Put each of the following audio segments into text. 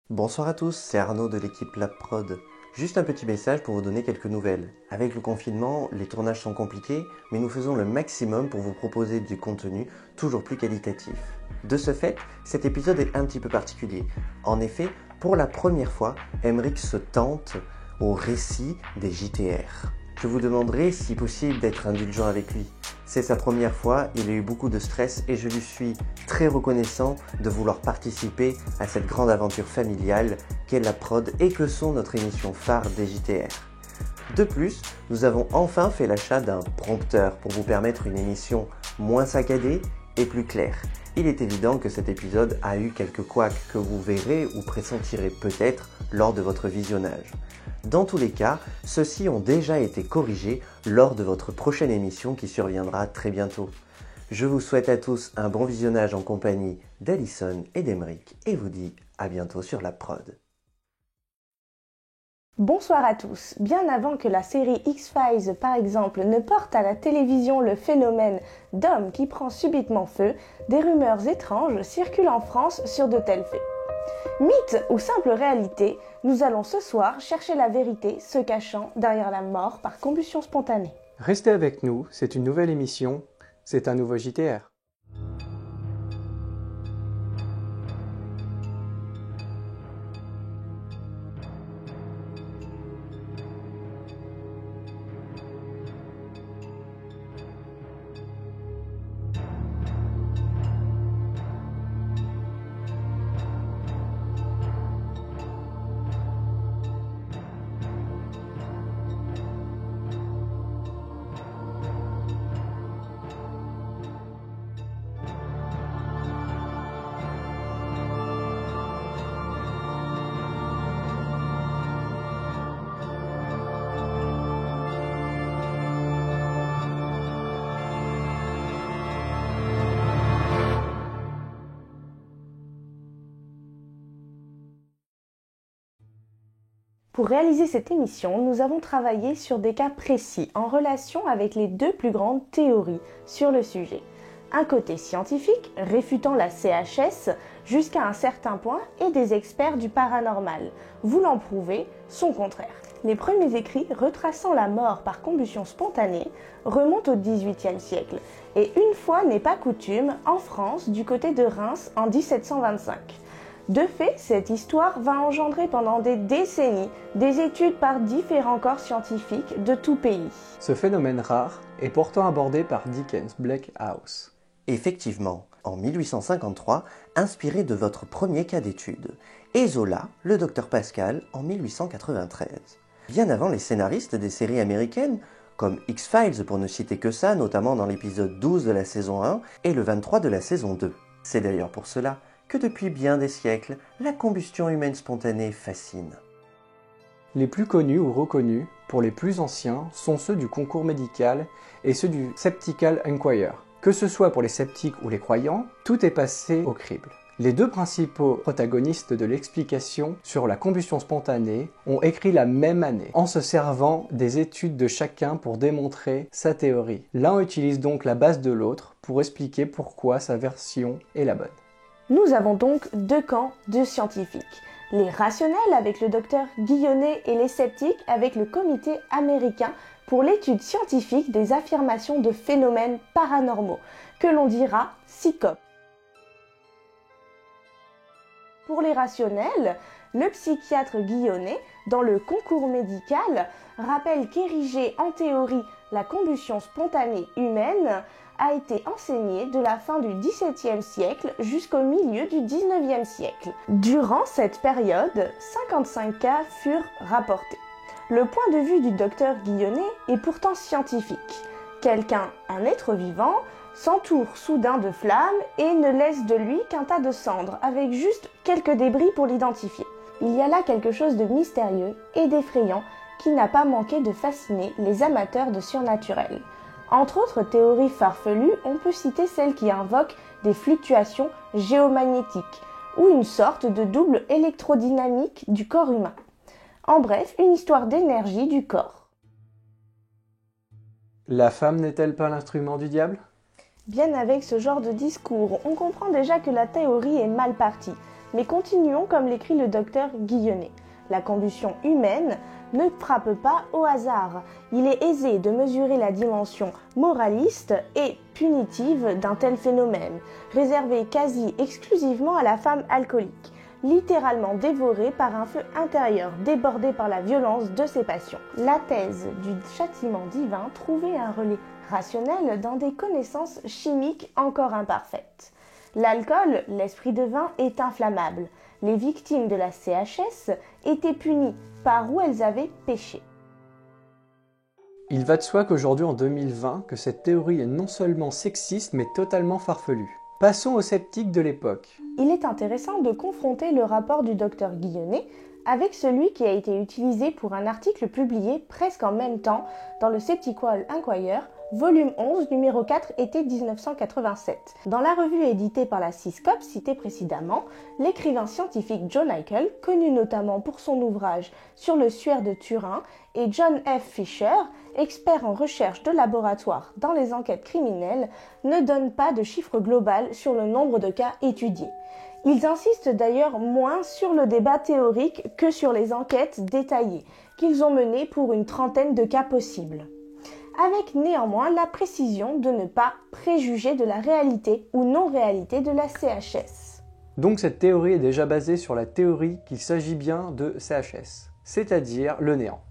Bonsoir à tous, c'est Arnaud de l'équipe LabProd. Juste un petit message pour vous donner quelques nouvelles. Avec le confinement, les tournages sont compliqués, mais nous faisons le maximum pour vous proposer du contenu toujours plus qualitatif. De ce fait, cet épisode est un petit peu particulier. En effet, pour la première fois, Emeric se tente au récit des JTR. Je vous demanderai si possible d'être indulgent avec lui. C'est sa première fois, il a eu beaucoup de stress et je lui suis très reconnaissant de vouloir participer à cette grande aventure familiale qu'est la prod et que sont notre émission phare des JTR. De plus, nous avons enfin fait l'achat d'un prompteur pour vous permettre une émission moins saccadée et plus claire. Il est évident que cet épisode a eu quelques couacs que vous verrez ou pressentirez peut-être lors de votre visionnage. Dans tous les cas, ceux-ci ont déjà été corrigés lors de votre prochaine émission qui surviendra très bientôt. Je vous souhaite à tous un bon visionnage en compagnie d'Alison et d'Emeric et vous dis à bientôt sur la prod. Bonsoir à tous. Bien avant que la série X-Files, par exemple, ne porte à la télévision le phénomène d'homme qui prend subitement feu, des rumeurs étranges circulent en France sur de tels faits. Mythe ou simple réalité, nous allons ce soir chercher la vérité se cachant derrière la mort par combustion spontanée. Restez avec nous, c'est une nouvelle émission, c'est un nouveau JTR. Pour réaliser cette émission, nous avons travaillé sur des cas précis en relation avec les deux plus grandes théories sur le sujet. Un côté scientifique, réfutant la CHS jusqu'à un certain point, et des experts du paranormal, voulant prouver son contraire. Les premiers écrits retraçant la mort par combustion spontanée remontent au XVIIIe siècle, et une fois n'est pas coutume, en France, du côté de Reims en 1725. De fait, cette histoire va engendrer pendant des décennies des études par différents corps scientifiques de tout pays. Ce phénomène rare est pourtant abordé par Dickens Bleak House. Effectivement, en 1853, inspiré de votre premier cas d'étude, et Zola, le docteur Pascal, en 1893. Bien avant les scénaristes des séries américaines, comme X-Files pour ne citer que ça, notamment dans l'épisode 12 de la saison 1 et le 23 de la saison 2. C'est d'ailleurs pour cela que depuis bien des siècles, la combustion humaine spontanée fascine. Les plus connus ou reconnus, pour les plus anciens, sont ceux du concours médical et ceux du Skeptical Inquirer. Que ce soit pour les sceptiques ou les croyants, tout est passé au crible. Les deux principaux protagonistes de l'explication sur la combustion spontanée ont écrit la même année, en se servant des études de chacun pour démontrer sa théorie. L'un utilise donc la base de l'autre pour expliquer pourquoi sa version est la bonne. Nous avons donc deux camps de scientifiques. Les rationnels avec le docteur Guillonnet et les sceptiques avec le comité américain pour l'étude scientifique des affirmations de phénomènes paranormaux, que l'on dira SICOP. Pour les rationnels, le psychiatre Guillonnet, dans le concours médical, rappelle qu'ériger en théorie la combustion spontanée humaine a été enseigné de la fin du XVIIe siècle jusqu'au milieu du XIXe siècle. Durant cette période, 55 cas furent rapportés. Le point de vue du docteur Guillonnet est pourtant scientifique. Quelqu'un, un être vivant, s'entoure soudain de flammes et ne laisse de lui qu'un tas de cendres, avec juste quelques débris pour l'identifier. Il y a là quelque chose de mystérieux et d'effrayant qui n'a pas manqué de fasciner les amateurs de surnaturel. Entre autres théories farfelues, on peut citer celle qui invoque des fluctuations géomagnétiques ou une sorte de double électrodynamique du corps humain. En bref, une histoire d'énergie du corps. La femme n'est-elle pas l'instrument du diable ? Bien avec ce genre de discours, on comprend déjà que la théorie est mal partie. Mais continuons comme l'écrit le docteur Guillonnet. La combustion humaine ne frappe pas au hasard. Il est aisé de mesurer la dimension moraliste et punitive d'un tel phénomène, réservé quasi exclusivement à la femme alcoolique, littéralement dévorée par un feu intérieur débordé par la violence de ses passions. La thèse du châtiment divin trouvait un relais rationnel dans des connaissances chimiques encore imparfaites. L'alcool, l'esprit de vin, est inflammable. Les victimes de la CHS étaient punies par où elles avaient péché. Il va de soi qu'aujourd'hui en 2020, que cette théorie est non seulement sexiste mais totalement farfelue. Passons aux sceptiques de l'époque. Il est intéressant de confronter le rapport du docteur Guillonnet avec celui qui a été utilisé pour un article publié presque en même temps dans le Skeptical Inquirer, volume 11, numéro 4, été 1987. Dans la revue éditée par la CISCOP citée précédemment, l'écrivain scientifique John Haeckel, connu notamment pour son ouvrage sur le suaire de Turin, et John F. Fisher, expert en recherche de laboratoire dans les enquêtes criminelles, ne donnent pas de chiffre global sur le nombre de cas étudiés. Ils insistent d'ailleurs moins sur le débat théorique que sur les enquêtes détaillées, qu'ils ont menées pour une trentaine de cas possibles, avec néanmoins la précision de ne pas préjuger de la réalité ou non-réalité de la CHS. Donc cette théorie est déjà basée sur la théorie qu'il s'agit bien de CHS, c'est-à-dire le néant.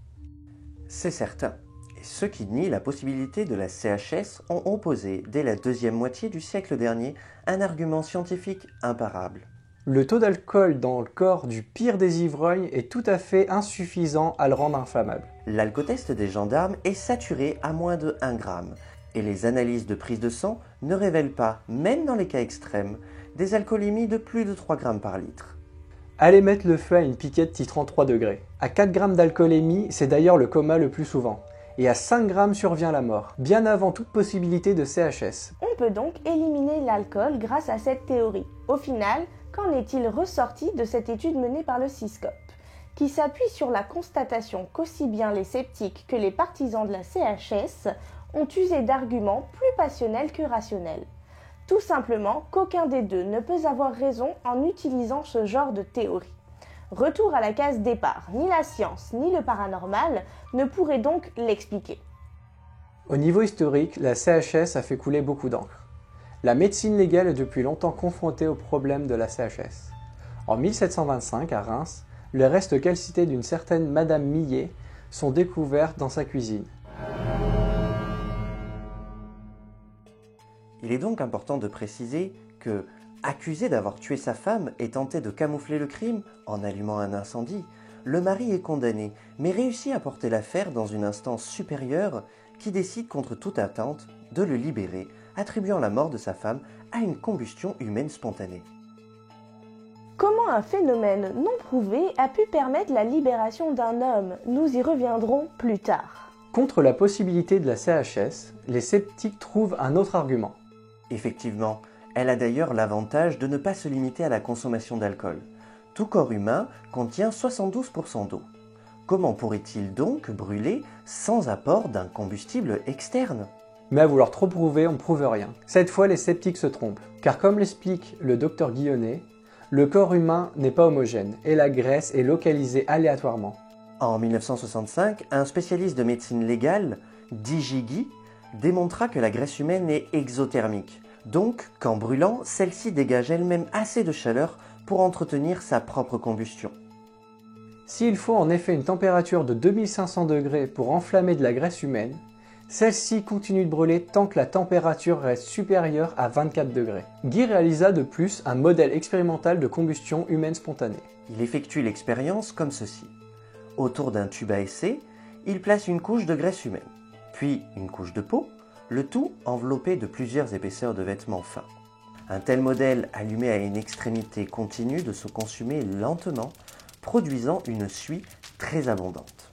C'est certain. Et ceux qui nient la possibilité de la CHS ont opposé, dès la deuxième moitié du siècle dernier, un argument scientifique imparable. Le taux d'alcool dans le corps du pire des ivrognes est tout à fait insuffisant à le rendre inflammable. L'alcotest des gendarmes est saturé à moins de 1 gramme, et les analyses de prise de sang ne révèlent pas, même dans les cas extrêmes, des alcoolémies de plus de 3 grammes par litre. Allez mettre le feu à une piquette titrant 3 degrés. À 4 grammes d'alcoolémie, c'est d'ailleurs le coma le plus souvent. Et à 5 grammes survient la mort, bien avant toute possibilité de CHS. On peut donc éliminer l'alcool grâce à cette théorie. Au final, qu'en est-il ressorti de cette étude menée par le CISCOP, qui s'appuie sur la constatation qu'aussi bien les sceptiques que les partisans de la CHS ont usé d'arguments plus passionnels que rationnels. Tout simplement qu'aucun des deux ne peut avoir raison en utilisant ce genre de théorie. Retour à la case départ, ni la science ni le paranormal ne pourraient donc l'expliquer. Au niveau historique, la CHS a fait couler beaucoup d'encre. La médecine légale est depuis longtemps confrontée au problème de la CHS. En 1725, à Reims, les restes calcités d'une certaine Madame Millet sont découverts dans sa cuisine. Il est donc important de préciser que, accusé d'avoir tué sa femme et tenté de camoufler le crime en allumant un incendie, le mari est condamné, mais réussit à porter l'affaire dans une instance supérieure qui décide contre toute attente de le libérer, attribuant la mort de sa femme à une combustion humaine spontanée. Comment un phénomène non prouvé a pu permettre la libération d'un homme? Nous y reviendrons plus tard. Contre la possibilité de la CHS, les sceptiques trouvent un autre argument. Effectivement, elle a d'ailleurs l'avantage de ne pas se limiter à la consommation d'alcool. Tout corps humain contient 72% d'eau. Comment pourrait-il donc brûler sans apport d'un combustible externe ? Mais à vouloir trop prouver, on ne prouve rien. Cette fois, les sceptiques se trompent. Car comme l'explique le docteur Guillonnet, le corps humain n'est pas homogène et la graisse est localisée aléatoirement. En 1965, un spécialiste de médecine légale, D.J. Guy, démontra que la graisse humaine est exothermique. Donc, qu'en brûlant, celle-ci dégage elle-même assez de chaleur pour entretenir sa propre combustion. S'il faut en effet une température de 2500 degrés pour enflammer de la graisse humaine, celle-ci continue de brûler tant que la température reste supérieure à 24 degrés. Guy réalisa de plus un modèle expérimental de combustion humaine spontanée. Il effectue l'expérience comme ceci. Autour d'un tube à essai, il place une couche de graisse humaine, puis une couche de peau, le tout enveloppé de plusieurs épaisseurs de vêtements fins. Un tel modèle allumé à une extrémité continue de se consumer lentement, produisant une suie très abondante.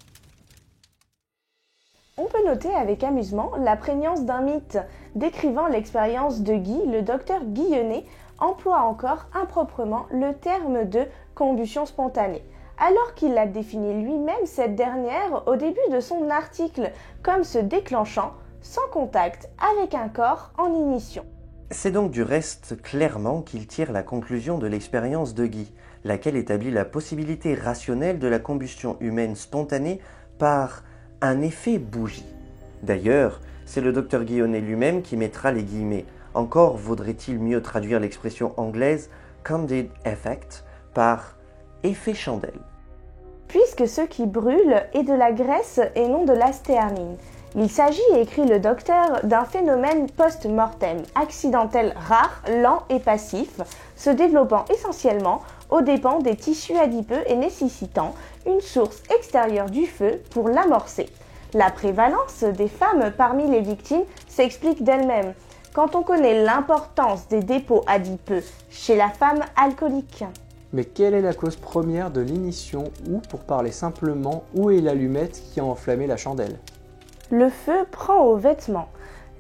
On peut noter avec amusement la prégnance d'un mythe. Décrivant l'expérience de Guy, le docteur Guillonnet emploie encore improprement le terme de combustion spontanée, alors qu'il a défini lui-même cette dernière au début de son article comme se déclenchant sans contact avec un corps en ignition. C'est donc du reste clairement qu'il tire la conclusion de l'expérience de Guy, laquelle établit la possibilité rationnelle de la combustion humaine spontanée par un effet bougie. D'ailleurs, c'est le docteur Guillonnet lui-même qui mettra les guillemets. Encore vaudrait-il mieux traduire l'expression anglaise « candid effect » par « effet chandelle ». Puisque ce qui brûle est de la graisse et non de la stéarine. Il s'agit, écrit le docteur, d'un phénomène post-mortem, accidentel rare, lent et passif, se développant essentiellement aux dépens des tissus adipeux et nécessitant une source extérieure du feu pour l'amorcer. La prévalence des femmes parmi les victimes s'explique d'elle-même, quand on connaît l'importance des dépôts adipeux chez la femme alcoolique. Mais quelle est la cause première de l'ignition ou, pour parler simplement, où est l'allumette qui a enflammé la chandelle? Le feu prend aux vêtements.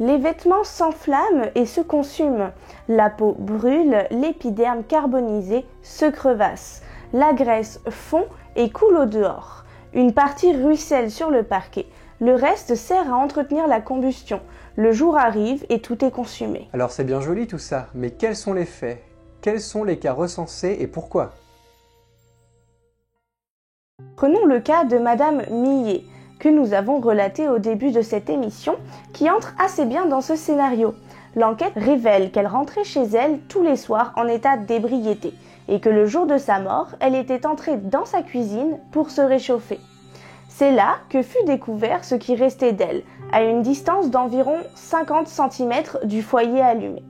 Les vêtements s'enflamment et se consument. La peau brûle, l'épiderme carbonisé se crevasse. La graisse fond et coule au dehors. Une partie ruisselle sur le parquet. Le reste sert à entretenir la combustion. Le jour arrive et tout est consumé. Alors c'est bien joli tout ça, mais quels sont les faits? Quels sont les cas recensés et pourquoi? Prenons le cas de Madame Millet, que nous avons relaté au début de cette émission, qui entre assez bien dans ce scénario. L'enquête révèle qu'elle rentrait chez elle tous les soirs en état d'ébriété, et que le jour de sa mort, elle était entrée dans sa cuisine pour se réchauffer. C'est là que fut découvert ce qui restait d'elle, à une distance d'environ 50 cm du foyer allumé.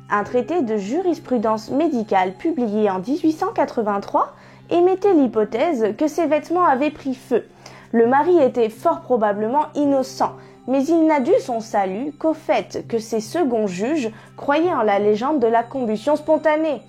Un traité de jurisprudence médicale publié en 1883 émettait l'hypothèse que ses vêtements avaient pris feu. Le mari était fort probablement innocent, mais il n'a dû son salut qu'au fait que ses seconds juges croyaient en la légende de la combustion spontanée.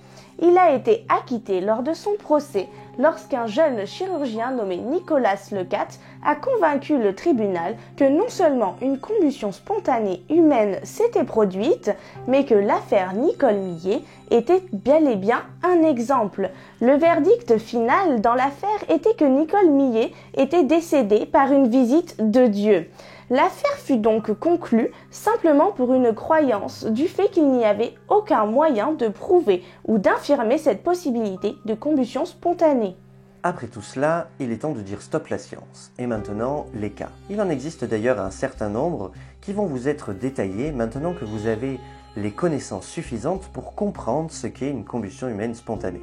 Il a été acquitté lors de son procès lorsqu'un jeune chirurgien nommé Nicolas Lecat a convaincu le tribunal que non seulement une combustion spontanée humaine s'était produite, mais que l'affaire Nicole Millet était bel et bien un exemple. Le verdict final dans l'affaire était que Nicole Millet était décédée par une visite de Dieu. L'affaire fut donc conclue simplement pour une croyance du fait qu'il n'y avait aucun moyen de prouver ou d'infirmer cette possibilité de combustion spontanée. Après tout cela, il est temps de dire stop la science. Et maintenant, les cas. Il en existe d'ailleurs un certain nombre qui vont vous être détaillés maintenant que vous avez les connaissances suffisantes pour comprendre ce qu'est une combustion humaine spontanée.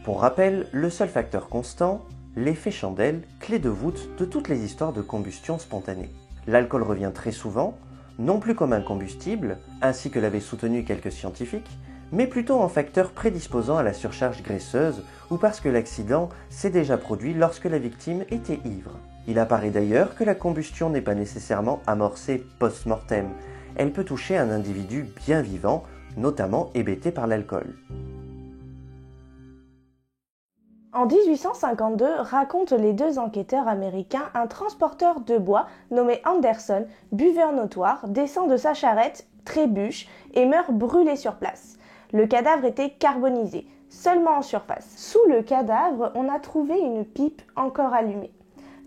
Pour rappel, le seul facteur constant, l'effet chandelle, clé de voûte de toutes les histoires de combustion spontanée. L'alcool revient très souvent, non plus comme un combustible, ainsi que l'avaient soutenu quelques scientifiques, mais plutôt en facteur prédisposant à la surcharge graisseuse ou parce que l'accident s'est déjà produit lorsque la victime était ivre. Il apparaît d'ailleurs que la combustion n'est pas nécessairement amorcée post-mortem, elle peut toucher un individu bien vivant, notamment hébété par l'alcool. En 1852, racontent les deux enquêteurs américains, un transporteur de bois nommé Anderson, buveur notoire, descend de sa charrette, trébuche et meurt brûlé sur place. Le cadavre était carbonisé, seulement en surface. Sous le cadavre, on a trouvé une pipe encore allumée.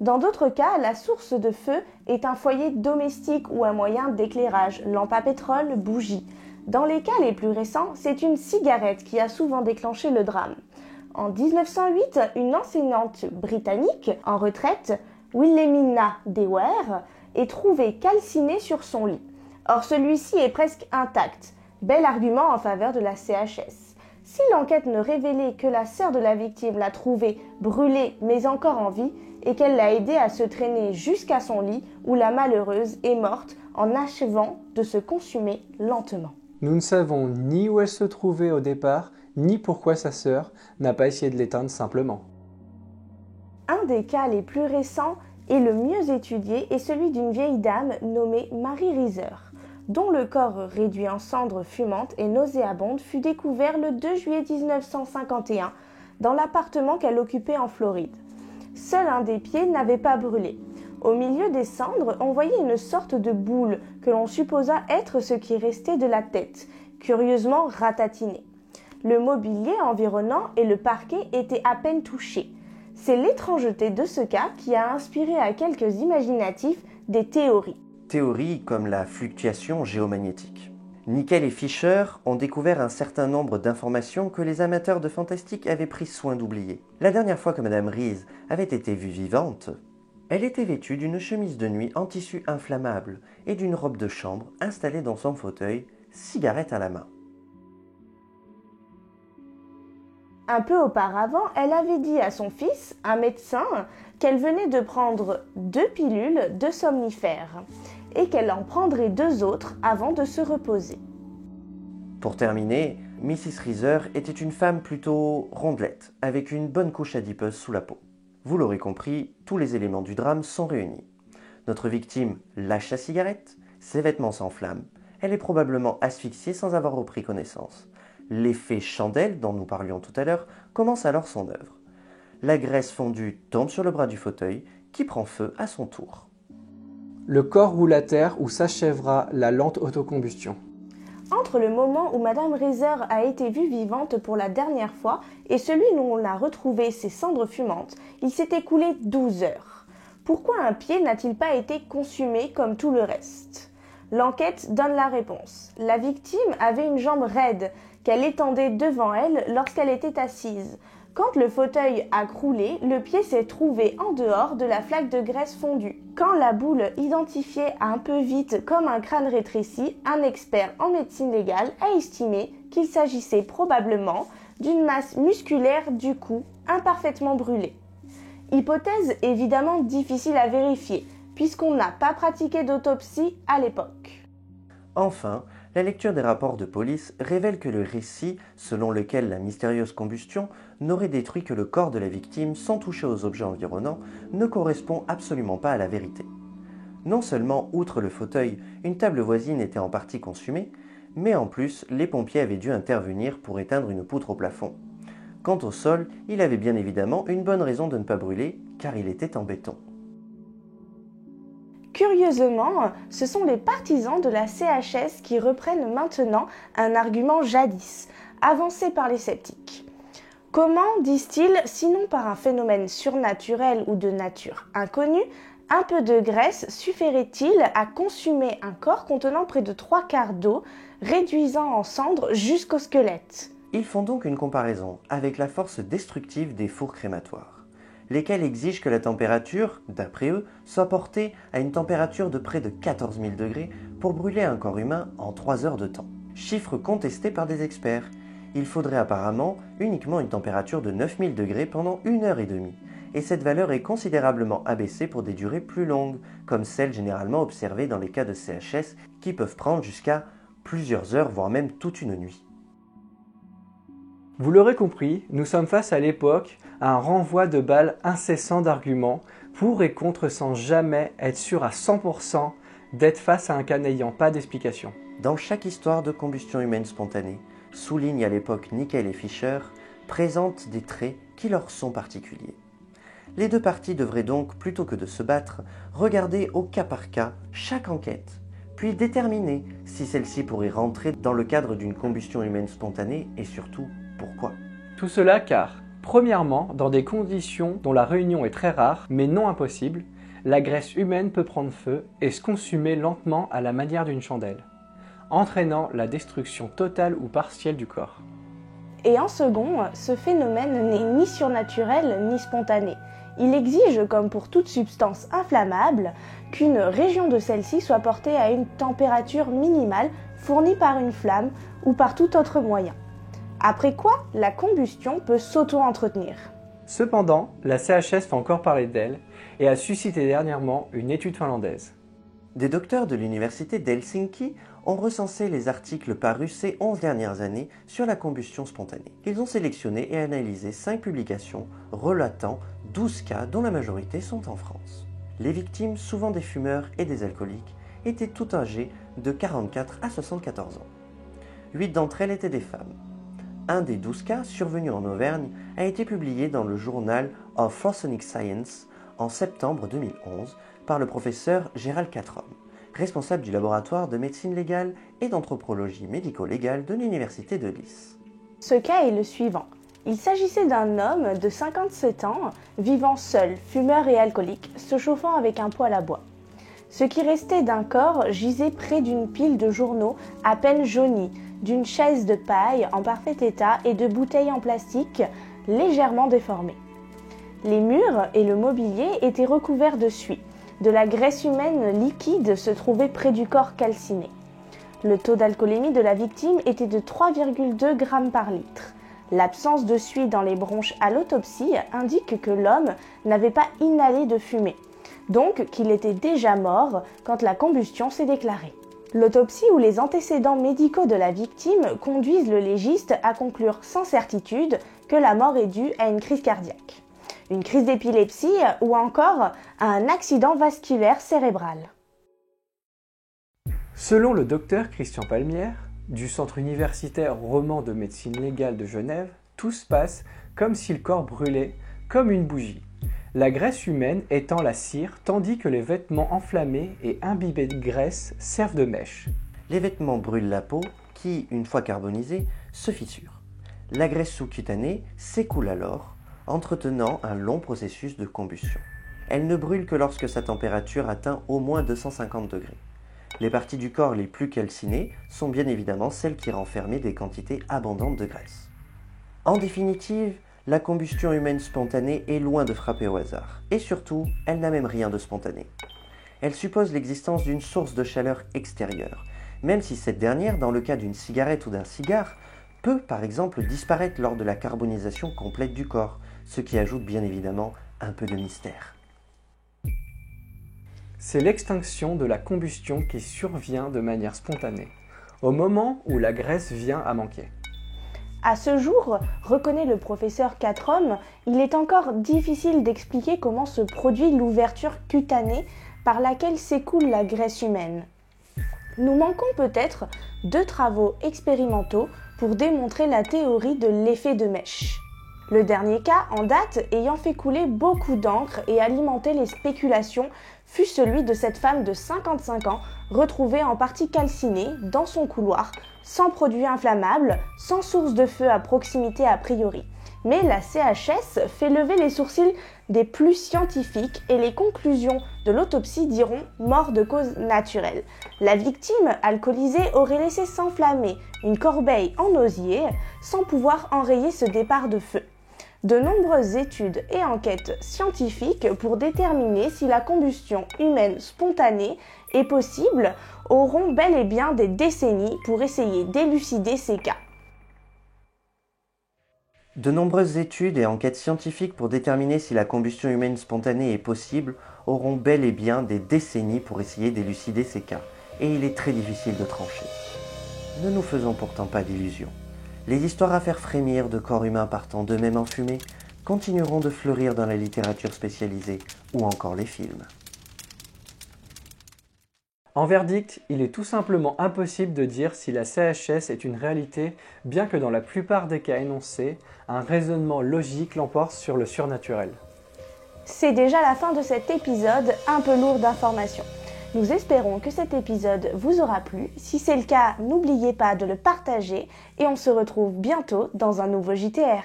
Dans d'autres cas, la source de feu est un foyer domestique ou un moyen d'éclairage, lampe à pétrole, bougie. Dans les cas les plus récents, c'est une cigarette qui a souvent déclenché le drame. En 1908, une enseignante britannique en retraite, Wilhelmina Dewar, est trouvée calcinée sur son lit. Or, celui-ci est presque intact. Bel argument en faveur de la CHS. Si l'enquête ne révélait que la sœur de la victime l'a trouvée brûlée mais encore en vie et qu'elle l'a aidée à se traîner jusqu'à son lit où la malheureuse est morte en achevant de se consumer lentement. Nous ne savons ni où elle se trouvait au départ, ni pourquoi sa sœur n'a pas essayé de l'éteindre simplement. Un des cas les plus récents et le mieux étudié est celui d'une vieille dame nommée Marie Reiser, dont le corps réduit en cendres fumantes et nauséabondes fut découvert le 2 juillet 1951 dans l'appartement qu'elle occupait en Floride. Seul un des pieds n'avait pas brûlé. Au milieu des cendres, on voyait une sorte de boule que l'on supposa être ce qui restait de la tête, curieusement ratatinée. Le mobilier environnant et le parquet étaient à peine touchés. C'est l'étrangeté de ce cas qui a inspiré à quelques imaginatifs des théories. Théories comme la fluctuation géomagnétique. Nickel et Fisher ont découvert un certain nombre d'informations que les amateurs de fantastique avaient pris soin d'oublier. La dernière fois que Madame Reese avait été vue vivante, elle était vêtue d'une chemise de nuit en tissu inflammable et d'une robe de chambre installée dans son fauteuil, cigarette à la main. Un peu auparavant, elle avait dit à son fils, un médecin, qu'elle venait de prendre 2 pilules de somnifères et qu'elle en prendrait 2 autres avant de se reposer. Pour terminer, Mrs. Reeser était une femme plutôt rondelette, avec une bonne couche adipeuse sous la peau. Vous l'aurez compris, tous les éléments du drame sont réunis. Notre victime lâche sa cigarette, ses vêtements s'enflamment, elle est probablement asphyxiée sans avoir repris connaissance. L'effet chandelle dont nous parlions tout à l'heure commence alors son œuvre. La graisse fondue tombe sur le bras du fauteuil qui prend feu à son tour. Le corps roule à terre où s'achèvera la lente autocombustion. Entre le moment où Madame Reeser a été vue vivante pour la dernière fois et celui où on a retrouvé ses cendres fumantes, il s'est écoulé 12 heures. Pourquoi un pied n'a-t-il pas été consumé comme tout le reste ? L'enquête donne la réponse. La victime avait une jambe raide qu'elle étendait devant elle lorsqu'elle était assise. Quand le fauteuil a croulé, le pied s'est trouvé en dehors de la flaque de graisse fondue. Quand la boule identifiée un peu vite comme un crâne rétréci, un expert en médecine légale a estimé qu'il s'agissait probablement d'une masse musculaire du cou imparfaitement brûlée. Hypothèse évidemment difficile à vérifier, puisqu'on n'a pas pratiqué d'autopsie à l'époque. Enfin, la lecture des rapports de police révèle que le récit selon lequel la mystérieuse combustion n'aurait détruit que le corps de la victime sans toucher aux objets environnants ne correspond absolument pas à la vérité. Non seulement, outre le fauteuil, une table voisine était en partie consumée, mais en plus, les pompiers avaient dû intervenir pour éteindre une poutre au plafond. Quant au sol, il avait bien évidemment une bonne raison de ne pas brûler, car il était en béton. Curieusement, ce sont les partisans de la CHS qui reprennent maintenant un argument jadis, avancé par les sceptiques. Comment, disent-ils, sinon par un phénomène surnaturel ou de nature inconnue, un peu de graisse suffirait-il à consumer un corps contenant près de 3/4 d'eau, réduisant en cendres jusqu'au squelette ? Ils font donc une comparaison avec la force destructive des fours crématoires, lesquels exigent que la température, d'après eux, soit portée à une température de près de 14 000 degrés pour brûler un corps humain en 3 heures de temps. Chiffre contesté par des experts. Il faudrait apparemment uniquement une température de 9 000 degrés pendant 1h30, et cette valeur est considérablement abaissée pour des durées plus longues, comme celles généralement observées dans les cas de CHS qui peuvent prendre jusqu'à plusieurs heures, voire même toute une nuit. Vous l'aurez compris, nous sommes face à l'époque à un renvoi de balles incessant d'arguments pour et contre sans jamais être sûr à 100% d'être face à un cas n'ayant pas d'explication. Dans chaque histoire de combustion humaine spontanée, souligne à l'époque Nickel et Fisher, présentent des traits qui leur sont particuliers. Les deux parties devraient donc, plutôt que de se battre, regarder au cas par cas chaque enquête, puis déterminer si celle-ci pourrait rentrer dans le cadre d'une combustion humaine spontanée et surtout pourquoi. Tout cela car, premièrement, dans des conditions dont la réunion est très rare mais non impossible, la graisse humaine peut prendre feu et se consumer lentement à la manière d'une chandelle, entraînant la destruction totale ou partielle du corps. Et en second, ce phénomène n'est ni surnaturel ni spontané. Il exige, comme pour toute substance inflammable, qu'une région de celle-ci soit portée à une température minimale fournie par une flamme ou par tout autre moyen. Après quoi, la combustion peut s'auto-entretenir. Cependant, la CHS fait encore parler d'elle et a suscité dernièrement une étude finlandaise. Des docteurs de l'université d'Helsinki ont recensé les articles parus ces 11 dernières années sur la combustion spontanée. Ils ont sélectionné et analysé 5 publications relatant 12 cas dont la majorité sont en France. Les victimes, souvent des fumeurs et des alcooliques, étaient toutes âgées de 44 à 74 ans. 8 d'entre elles étaient des femmes. Un des 12 cas survenus en Auvergne a été publié dans le Journal of Forensic Science en septembre 2011 par le professeur Gérald Catron, responsable du laboratoire de médecine légale et d'anthropologie médico-légale de l'université de Lys. Ce cas est le suivant. Il s'agissait d'un homme de 57 ans, vivant seul, fumeur et alcoolique, se chauffant avec un poêle à bois. Ce qui restait d'un corps gisait près d'une pile de journaux à peine jaunis, d'une chaise de paille en parfait état et de bouteilles en plastique légèrement déformées. Les murs et le mobilier étaient recouverts de suie. De la graisse humaine liquide se trouvait près du corps calciné. Le taux d'alcoolémie de la victime était de 3,2 grammes par litre. L'absence de suie dans les bronches à l'autopsie indique que l'homme n'avait pas inhalé de fumée, donc qu'il était déjà mort quand la combustion s'est déclarée. L'autopsie ou les antécédents médicaux de la victime conduisent le légiste à conclure sans certitude que la mort est due à une crise cardiaque, une crise d'épilepsie ou encore à un accident vasculaire cérébral. Selon le docteur Christian Palmière, du Centre universitaire roman de médecine légale de Genève, tout se passe comme si le corps brûlait, comme une bougie. La graisse humaine étant la cire, tandis que les vêtements enflammés et imbibés de graisse servent de mèche. Les vêtements brûlent la peau qui, une fois carbonisée, se fissure. La graisse sous-cutanée s'écoule alors, entretenant un long processus de combustion. Elle ne brûle que lorsque sa température atteint au moins 250 degrés. Les parties du corps les plus calcinées sont bien évidemment celles qui renfermaient des quantités abondantes de graisse. En définitive, la combustion humaine spontanée est loin de frapper au hasard, et surtout, elle n'a même rien de spontané. Elle suppose l'existence d'une source de chaleur extérieure, même si cette dernière, dans le cas d'une cigarette ou d'un cigare, peut par exemple disparaître lors de la carbonisation complète du corps, ce qui ajoute bien évidemment un peu de mystère. C'est l'extinction de la combustion qui survient de manière spontanée, au moment où la graisse vient à manquer. À ce jour, reconnaît le professeur Quatrehomme, il est encore difficile d'expliquer comment se produit l'ouverture cutanée par laquelle s'écoule la graisse humaine. Nous manquons peut-être de travaux expérimentaux pour démontrer la théorie de l'effet de mèche. Le dernier cas en date ayant fait couler beaucoup d'encre et alimenter les spéculations fut celui de cette femme de 55 ans retrouvée en partie calcinée dans son couloir, sans produit inflammable, sans source de feu à proximité a priori. Mais la CHS fait lever les sourcils des plus scientifiques et les conclusions de l'autopsie diront mort de cause naturelle. La victime alcoolisée aurait laissé s'enflammer une corbeille en osier sans pouvoir enrayer ce départ de feu. De nombreuses études et enquêtes scientifiques pour déterminer si la combustion humaine spontanée est possible auront bel et bien des décennies pour essayer d'élucider ces cas. De nombreuses études et enquêtes scientifiques pour déterminer si la combustion humaine spontanée est possible auront bel et bien des décennies pour essayer d'élucider ces cas, et il est très difficile de trancher. Ne nous faisons pourtant pas d'illusions. Les histoires à faire frémir de corps humains partant d'eux-mêmes en fumée continueront de fleurir dans la littérature spécialisée ou encore les films. En verdict, il est tout simplement impossible de dire si la CHS est une réalité, bien que dans la plupart des cas énoncés, un raisonnement logique l'emporte sur le surnaturel. C'est déjà la fin de cet épisode un peu lourd d'informations. Nous espérons que cet épisode vous aura plu. Si c'est le cas, n'oubliez pas de le partager et on se retrouve bientôt dans un nouveau JTR.